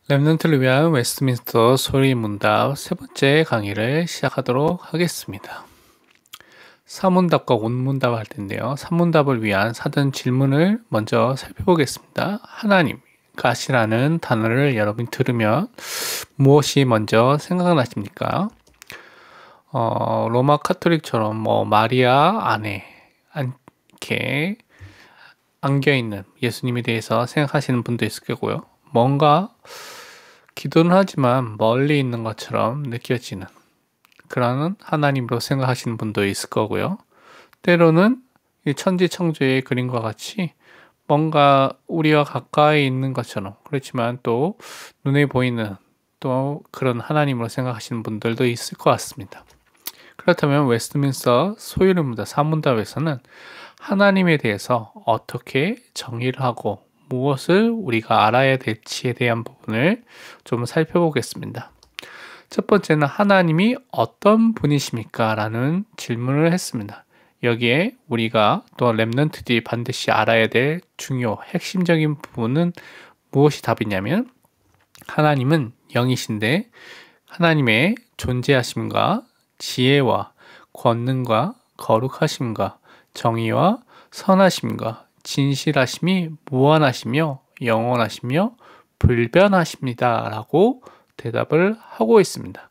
랩넌트를 위한 웨스트민스터 소리문답 세 번째 강의를 시작하도록 하겠습니다. 사문답과 온문답 할 텐데요. 사문답을 위한 사전 질문을 먼저 살펴보겠습니다. 하나님, 가시라는 단어를 여러분이 들으면 무엇이 먼저 생각나십니까? 로마 카톨릭처럼 마리아 안에 이렇게 안겨있는 예수님에 대해서 생각하시는 분도 있을 거고요. 뭔가 기도는 하지만 멀리 있는 것처럼 느껴지는 그런 하나님으로 생각하시는 분도 있을 거고요. 때로는 이 천지창조의 그림과 같이 뭔가 우리와 가까이 있는 것처럼, 그렇지만 또 눈에 보이는 또 그런 하나님으로 생각하시는 분들도 있을 것 같습니다. 그렇다면 웨스트민스터 소유문답 사문답에서는 하나님에 대해서 어떻게 정의를 하고 무엇을 우리가 알아야 될지에 대한 부분을 좀 살펴보겠습니다. 첫 번째는 하나님이 어떤 분이십니까? 라는 질문을 했습니다. 여기에 우리가 또 랩넌트들이 반드시 알아야 될 중요 핵심적인 부분은 무엇이 답이냐면, 하나님은 영이신데 하나님의 존재하심과 지혜와 권능과 거룩하심과 정의와 선하심과 진실하심이 무한하시며 영원하시며 불변하십니다 라고 대답을 하고 있습니다.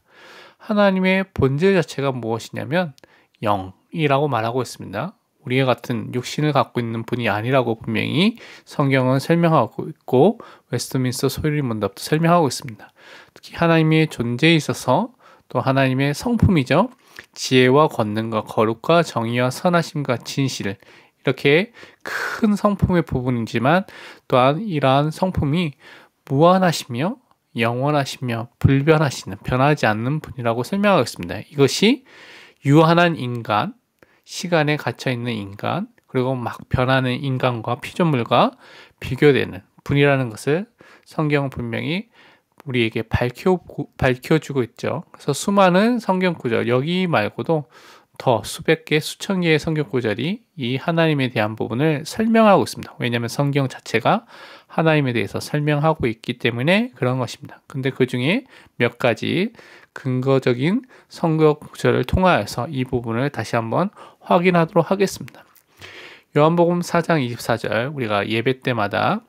하나님의 본질 자체가 무엇이냐면 영이라고 말하고 있습니다. 우리와 같은 육신을 갖고 있는 분이 아니라고 분명히 성경은 설명하고 있고 웨스트민스터 소유문답도 설명하고 있습니다. 특히 하나님의 존재에 있어서 또 하나님의 성품이죠. 지혜와 권능과 거룩과 정의와 선하심과 진실, 이렇게 큰 성품의 부분이지만 또한 이러한 성품이 무한하시며 영원하시며 불변하시는, 변하지 않는 분이라고 설명하고 있습니다. 이것이 유한한 인간, 시간에 갇혀있는 인간, 그리고 막 변하는 인간과 피조물과 비교되는 분이라는 것을 성경은 분명히 우리에게 밝혀주고 있죠. 그래서 수많은 성경 구절, 여기 말고도 더 수백 개, 수천 개의 성경 구절이 이 하나님에 대한 부분을 설명하고 있습니다. 왜냐하면 성경 자체가 하나님에 대해서 설명하고 있기 때문에 그런 것입니다. 근데 그 중에 몇 가지 근거적인 성경 구절을 통하여서 이 부분을 다시 한번 확인하도록 하겠습니다. 요한복음 4장 24절, 우리가 예배 때마다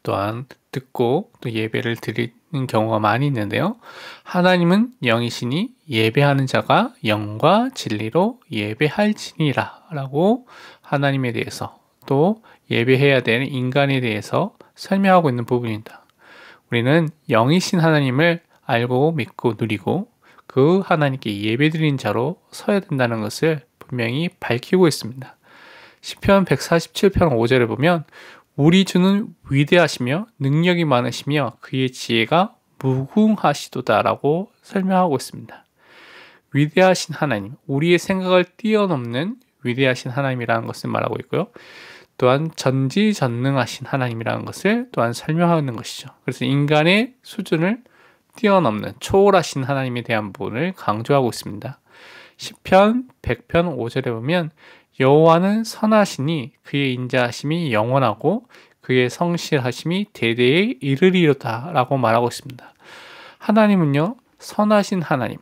또한 듣고 또 예배를 드리는 경우가 많이 있는데요. 하나님은 영이시니 예배하는 자가 영과 진리로 예배할지니라 라고 하나님에 대해서 또 예배해야 되는 인간에 대해서 설명하고 있는 부분입니다. 우리는 영이신 하나님을 알고 믿고 누리고 그 하나님께 예배드린 자로 서야 된다는 것을 분명히 밝히고 있습니다. 시편 147편 5절을 보면 우리 주는 위대하시며 능력이 많으시며 그의 지혜가 무궁하시도다 라고 설명하고 있습니다. 위대하신 하나님, 우리의 생각을 뛰어넘는 위대하신 하나님이라는 것을 말하고 있고요. 또한 전지전능하신 하나님이라는 것을 또한 설명하는 것이죠. 그래서 인간의 수준을 뛰어넘는 초월하신 하나님에 대한 부분을 강조하고 있습니다. 시편 100편 5절에 보면 여호와는 선하시니 그의 인자하심이 영원하고 그의 성실하심이 대대에 이르리로다 라고 말하고 있습니다. 하나님은요, 선하신 하나님,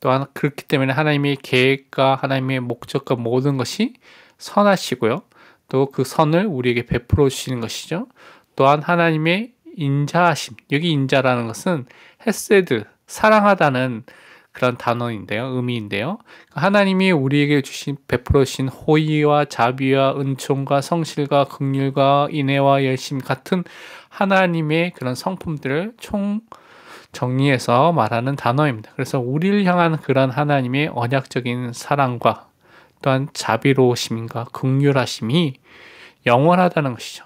또한 그렇기 때문에 하나님의 계획과 하나님의 목적과 모든 것이 선하시고요. 또 그 선을 우리에게 베풀어 주시는 것이죠. 또한 하나님의 인자하심, 여기 인자라는 것은 헤세드, 사랑하다는 그런 단어인데요, 의미인데요. 하나님이 우리에게 베풀어 주신 호의와 자비와 은총과 성실과 긍휼과 인애와 열심 같은 하나님의 그런 성품들을 총 정리해서 말하는 단어입니다. 그래서 우리를 향한 그런 하나님의 언약적인 사랑과 또한 자비로우심과 긍휼하심이 영원하다는 것이죠.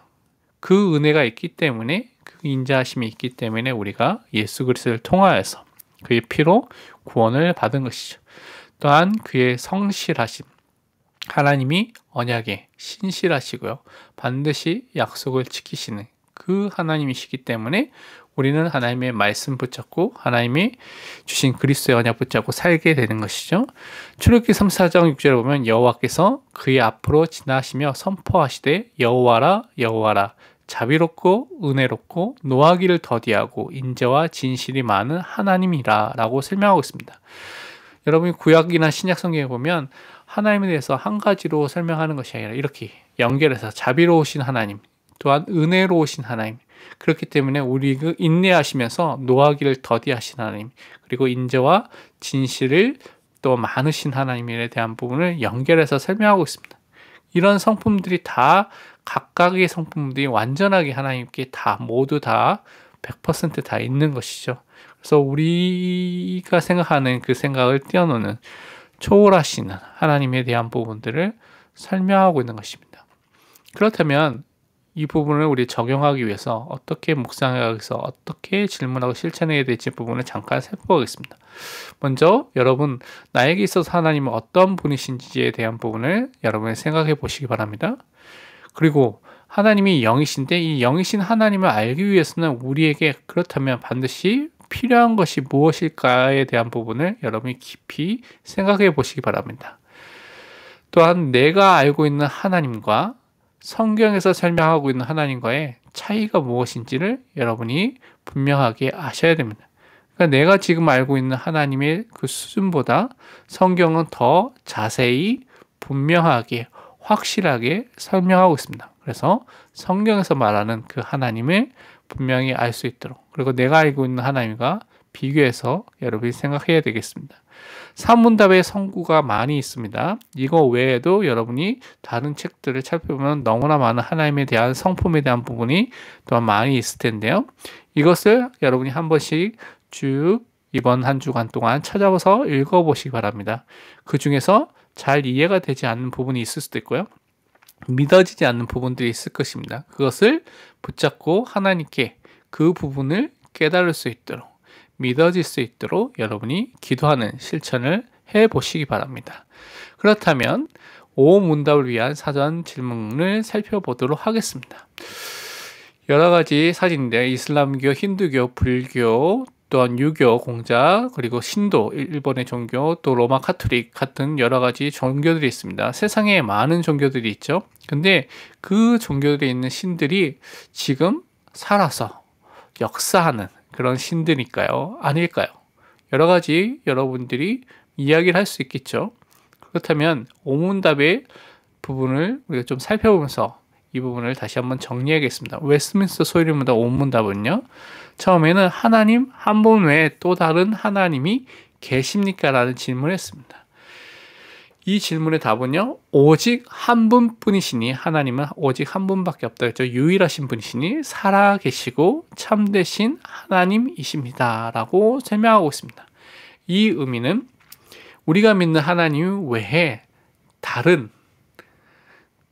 그 은혜가 있기 때문에, 그 인자하심이 있기 때문에 우리가 예수 그리스도를 통하여서 그의 피로 구원을 받은 것이죠. 또한 그의 성실하심, 하나님이 언약에 신실하시고요. 반드시 약속을 지키시는 그 하나님이시기 때문에 우리는 하나님의 말씀 붙잡고 하나님이 주신 그리스도의 언약 붙잡고 살게 되는 것이죠. 출애굽기 34장 6절에 보면 여호와께서 그의 앞으로 지나시며 선포하시되 여호와라 여호와라 자비롭고 은혜롭고 노하기를 더디하고 인자와 진실이 많은 하나님이라 라고 설명하고 있습니다. 여러분이 구약이나 신약 성경에 보면 하나님에 대해서 한 가지로 설명하는 것이 아니라 이렇게 연결해서 자비로우신 하나님, 또한 은혜로우신 하나님, 그렇기 때문에 우리 인내하시면서 노하기를 더디하신 하나님, 그리고 인자와 진실을 또 많으신 하나님에 대한 부분을 연결해서 설명하고 있습니다. 이런 성품들이 다 각각의 성품들이 완전하게 하나님께 다 모두 다 100% 있는 것이죠. 그래서 우리가 생각하는 그 생각을 뛰어넘는 초월하시는 하나님에 대한 부분들을 설명하고 있는 것입니다. 그렇다면 이 부분을 우리 적용하기 위해서 어떻게 묵상하기 위해서 어떻게 질문하고 실천해야 될지 부분을 잠깐 살펴보겠습니다. 먼저 여러분 나에게 있어서 하나님은 어떤 분이신지에 대한 부분을 여러분이 생각해 보시기 바랍니다. 그리고 하나님이 영이신데 이 영이신 하나님을 알기 위해서는 우리에게 그렇다면 반드시 필요한 것이 무엇일까에 대한 부분을 여러분이 깊이 생각해 보시기 바랍니다. 또한 내가 알고 있는 하나님과 성경에서 설명하고 있는 하나님과의 차이가 무엇인지를 여러분이 분명하게 아셔야 됩니다. 그러니까 내가 지금 알고 있는 하나님의 그 수준보다 성경은 더 자세히 분명하게 확실하게 설명하고 있습니다. 그래서 성경에서 말하는 그 하나님을 분명히 알 수 있도록, 그리고 내가 알고 있는 하나님과 비교해서 여러분이 생각해야 되겠습니다. 산문답의 성구가 많이 있습니다. 이거 외에도 여러분이 다른 책들을 살펴보면 너무나 많은 하나님에 대한 성품에 대한 부분이 또한 많이 있을 텐데요. 이것을 여러분이 한 번씩 쭉 이번 한 주간 동안 찾아봐서 읽어보시기 바랍니다. 그 중에서 잘 이해가 되지 않는 부분이 있을 수도 있고요. 믿어지지 않는 부분들이 있을 것입니다. 그것을 붙잡고 하나님께 그 부분을 깨달을 수 있도록, 믿어질 수 있도록 여러분이 기도하는 실천을 해보시기 바랍니다. 그렇다면 오문답을 위한 사전 질문을 살펴보도록 하겠습니다. 여러 가지 사진인데 이슬람교, 힌두교, 불교, 또한 유교, 공자, 그리고 신도, 일본의 종교, 또 로마 카톨릭 같은 여러 가지 종교들이 있습니다. 세상에 많은 종교들이 있죠. 근데 그 종교들에 있는 신들이 지금 살아서 역사하는 그런 신들일까요? 아닐까요? 여러 가지 여러분들이 이야기를 할 수 있겠죠. 그렇다면 오문답의 부분을 우리가 좀 살펴보면서 이 부분을 다시 한번 정리하겠습니다. 웨스트민스터 소율문답 오문답은요. 처음에는 하나님 한 분 외에 또 다른 하나님이 계십니까? 라는 질문을 했습니다. 이 질문의 답은요. 오직 한 분뿐이시니 하나님은 오직 한 분밖에 없다 했죠. 유일하신 분이시니 살아계시고 참되신 하나님이십니다. 라고 설명하고 있습니다. 이 의미는 우리가 믿는 하나님 외에 다른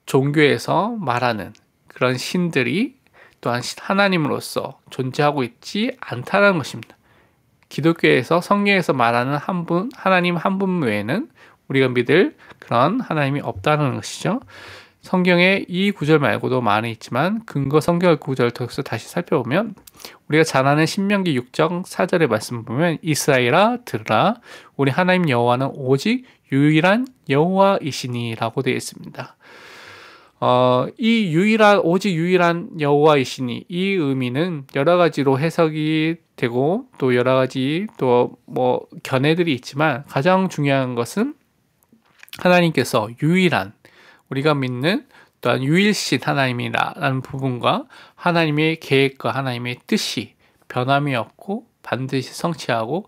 종교에서 말하는 그런 신들이 또한 하나님으로서 존재하고 있지 않다는 것입니다. 기독교에서 성경에서 말하는 한 분, 하나님 한 분 외에는 우리가 믿을 그런 하나님이 없다는 것이죠. 성경에 이 구절 말고도 많이 있지만 근거 성경 구절을 통해서 다시 살펴보면 우리가 잘 아는 신명기 6장 4절의 말씀 보면 이스라엘아 들으라 우리 하나님 여호와는 오직 유일한 여호와이시니 라고 되어 있습니다. 이 오직 유일한 여호와이시니 이 의미는 여러 가지로 해석이 되고 또 여러 가지 또 뭐 견해들이 있지만 가장 중요한 것은 하나님께서 유일한 우리가 믿는 또한 유일신 하나님이라는 부분과 하나님의 계획과 하나님의 뜻이 변함이 없고 반드시 성취하고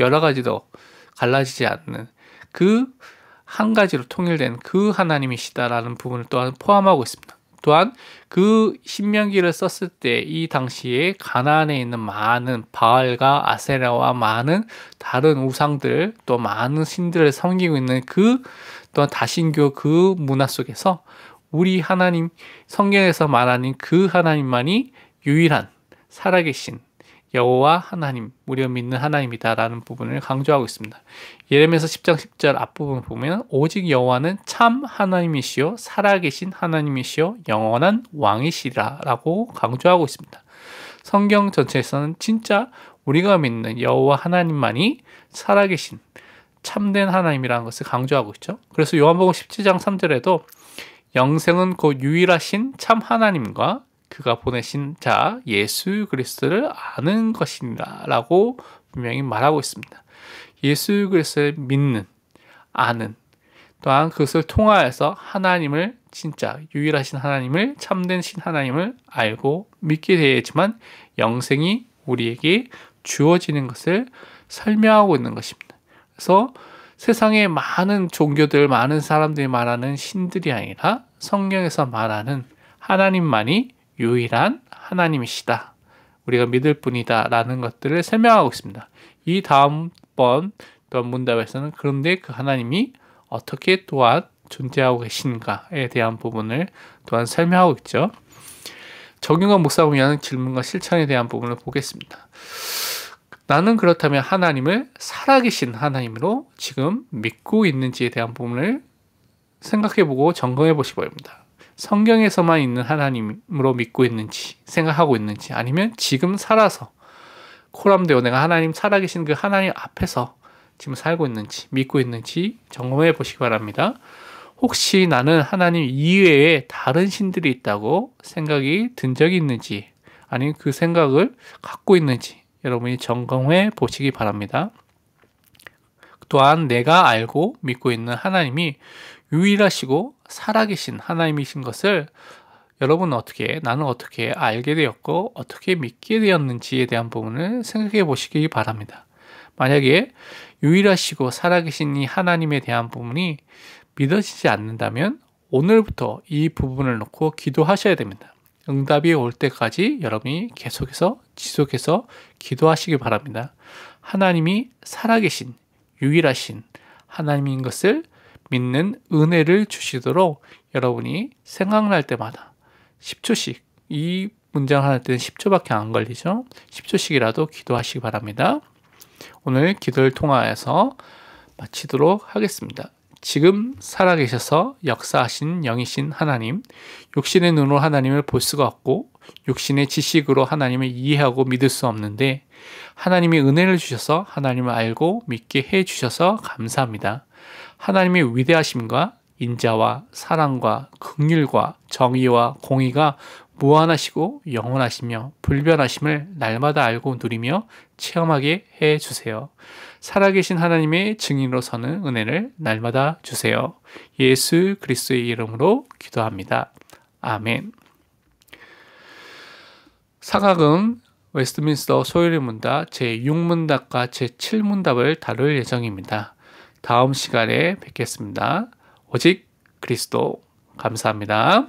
여러 가지도 갈라지지 않는 그 한 가지로 통일된 그 하나님이시다라는 부분을 또한 포함하고 있습니다. 또한 그 신명기를 썼을 때 이 당시에 가나안에 있는 많은 바알과 아세라와 많은 다른 우상들 또 많은 신들을 섬기고 있는 그 또한 다신교 그 문화 속에서 우리 하나님 성경에서 말하는 그 하나님만이 유일한 살아계신 여호와 하나님, 우리가 믿는 하나님이다라는 부분을 강조하고 있습니다. 예레미야서 10장 10절 앞부분 보면 오직 여호와는 참 하나님이시요 살아계신 하나님이시요 영원한 왕이시라 라고 강조하고 있습니다. 성경 전체에서는 진짜 우리가 믿는 여호와 하나님만이 살아계신 참된 하나님이라는 것을 강조하고 있죠. 그래서 요한복음 17장 3절에도 영생은 곧 유일하신 참 하나님과 그가 보내신 자 예수 그리스도를 아는 것이니라 라고 분명히 말하고 있습니다. 예수 그리스도를 믿는, 아는, 또한 그것을 통하여서 하나님을, 진짜 유일하신 하나님을, 참된 신 하나님을 알고 믿게 되야지만 영생이 우리에게 주어지는 것을 설명하고 있는 것입니다. 그래서 세상에 많은 종교들, 많은 사람들이 말하는 신들이 아니라 성경에서 말하는 하나님만이 유일한 하나님이시다, 우리가 믿을 뿐이다 라는 것들을 설명하고 있습니다. 이 다음번 또한 문답에서는 그런데 그 하나님이 어떻게 또한 존재하고 계신가에 대한 부분을 또한 설명하고 있죠. 적용과 묵상을 위한 질문과 실천에 대한 부분을 보겠습니다. 나는 그렇다면 하나님을 살아계신 하나님으로 지금 믿고 있는지에 대한 부분을 생각해보고 점검해 보시기 바랍니다. 성경에서만 있는 하나님으로 믿고 있는지, 생각하고 있는지, 아니면 지금 살아서 코람데오 내가 하나님, 살아계신 그 하나님 앞에서 지금 살고 있는지, 믿고 있는지 점검해 보시기 바랍니다. 혹시 나는 하나님 이외에 다른 신들이 있다고 생각이 든 적이 있는지, 아니면 그 생각을 갖고 있는지 여러분이 점검해 보시기 바랍니다. 또한 내가 알고 믿고 있는 하나님이 유일하시고 살아계신 하나님이신 것을 나는 어떻게 알게 되었고 어떻게 믿게 되었는지에 대한 부분을 생각해 보시기 바랍니다. 만약에 유일하시고 살아계신 이 하나님에 대한 부분이 믿어지지 않는다면 오늘부터 이 부분을 놓고 기도하셔야 됩니다. 응답이 올 때까지 여러분이 계속해서 지속해서 기도하시기 바랍니다. 하나님이 살아계신 유일하신 하나님인 것을 믿는 은혜를 주시도록 여러분이 생각날 때마다 10초씩, 이 문장을 할 때는 10초밖에 안 걸리죠. 10초씩이라도 기도하시기 바랍니다. 오늘 기도를 통하여서 마치도록 하겠습니다. 지금 살아계셔서 역사하신 영이신 하나님, 육신의 눈으로 하나님을 볼 수가 없고 육신의 지식으로 하나님을 이해하고 믿을 수 없는데 하나님이 은혜를 주셔서 하나님을 알고 믿게 해주셔서 감사합니다. 하나님의 위대하심과 인자와 사랑과 긍휼과 정의와 공의가 무한하시고 영원하시며 불변하심을 날마다 알고 누리며 체험하게 해주세요. 살아계신 하나님의 증인으로 서는 은혜를 날마다 주세요. 예수 그리스도의 이름으로 기도합니다. 아멘. 사각은 웨스트민스터 소요리 문답 제6문답과 제7문답을 다룰 예정입니다. 다음 시간에 뵙겠습니다. 오직 그리스도. 감사합니다.